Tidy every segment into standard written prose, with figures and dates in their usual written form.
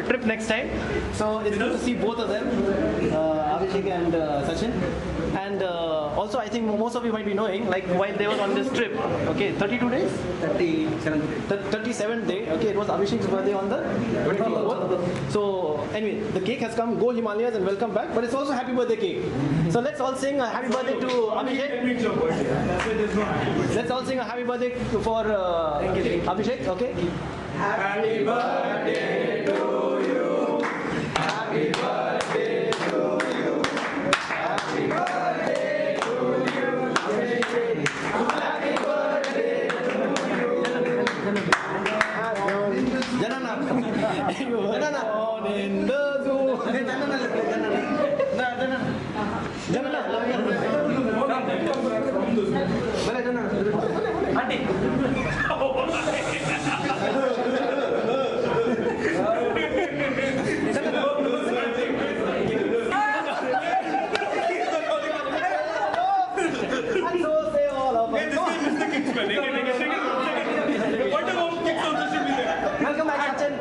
Trip next time, so it's good to see both of them, Abhishek and Sachin. And also, I think most of you might be knowing, like while they were on this trip, okay, 32 days, 37th day. Okay, it was Abhishek's birthday on the 24th. So anyway, the cake has come. Go Himalayas and welcome back. But it's also happy birthday cake. So let's all sing a happy birthday to Abhishek. Let's all sing a happy birthday for Abhishek. Okay. Happy birthday to you. Happy birthday to you. Happy birthday to you. Happy birthday to you. Janana. Janana. In the zoo. Welcome back, Sachin.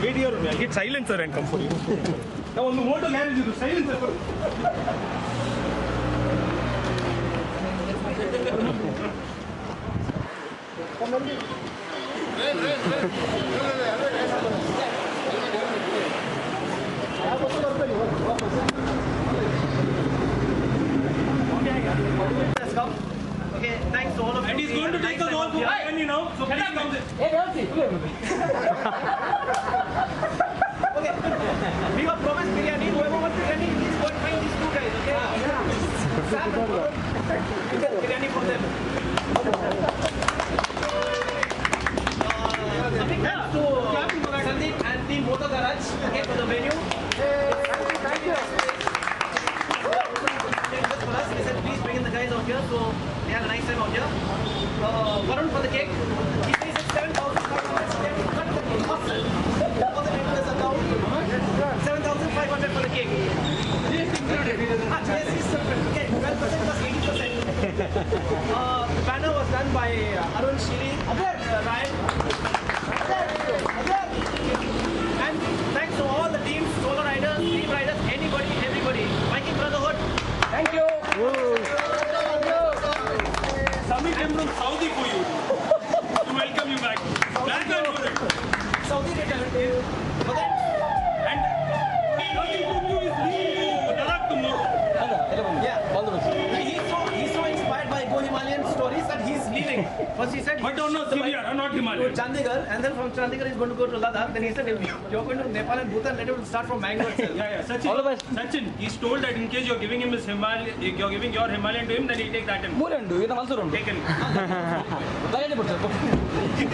Wait here only. I'll get silencer and come for you. Now on the motor garage you do silencer. Let's go. Okay, thanks to all of you. And he's going to take us all to Miami now. So please come there. Okay, we got promised biryani. Whoever wants biryani, please go and find these two Biryani for them. A big thanks to Sandeep and Team Moto Garage for the venue. Thank you. For us, they said please bring in the guys out here, so they had a nice time out here. Varun for the cake. He pays at 7,000. All the members are down. 7,500 for the cake. GST is separate. Okay, 12% plus 80%. Banner was done by Arun Shiri, Ryan. And thanks to all the teams, solo riders, team riders, anybody, everybody. Viking Brotherhood. Thank you. Sami came from Saudi for you to welcome you back. That man for it. Saudi returned. But then, And nothing to do is leaving to Ladakh tomorrow. yeah, all the best. He's so inspired by Go Himalayan stories that he's leaving. First he said, But on a severe, not to Himalayan. Chandigarh, and then from Chandigarh he's going to go to Ladakh. Then he said, if you're going to Nepal and Bhutan, let him start from Mangalore itself. Yeah. Sachin, All the best. Sachin, he's told that in case you're giving him his Himalayan, you're giving your Himalayan to him, then he'll take that in. Taken.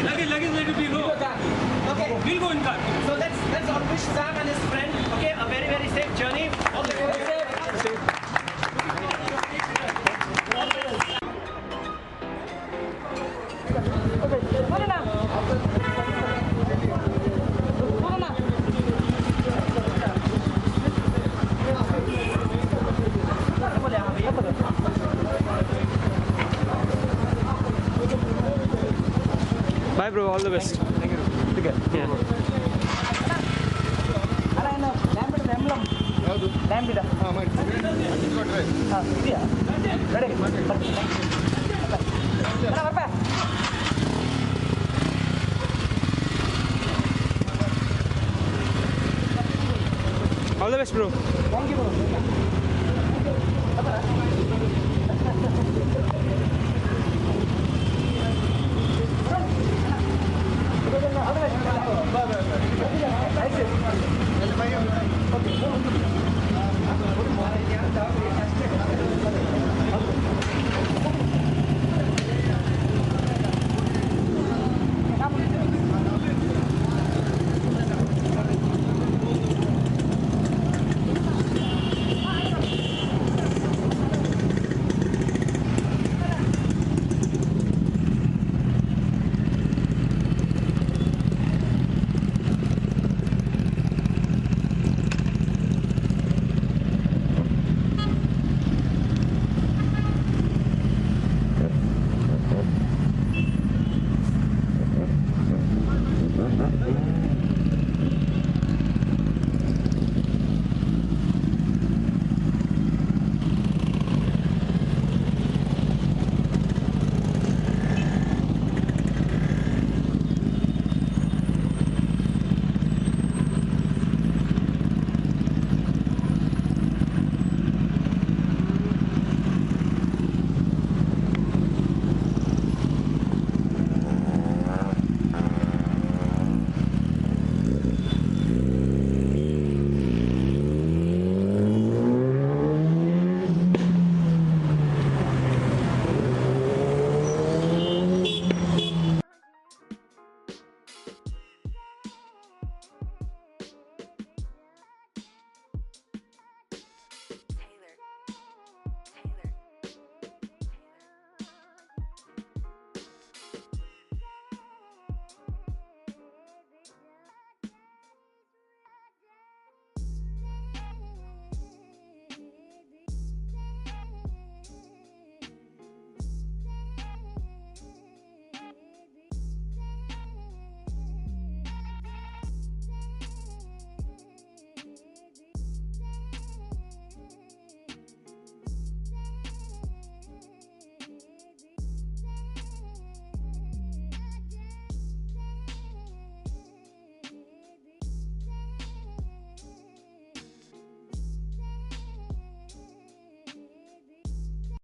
Luggage, let it be, no. Okay, We'll go in car. so let's all wish Sam and his friend, okay, a very, very safe journey. All the best. Bye bro, all the best. Thank you. Take care. Yeah. All the best bro. Thank you, bro.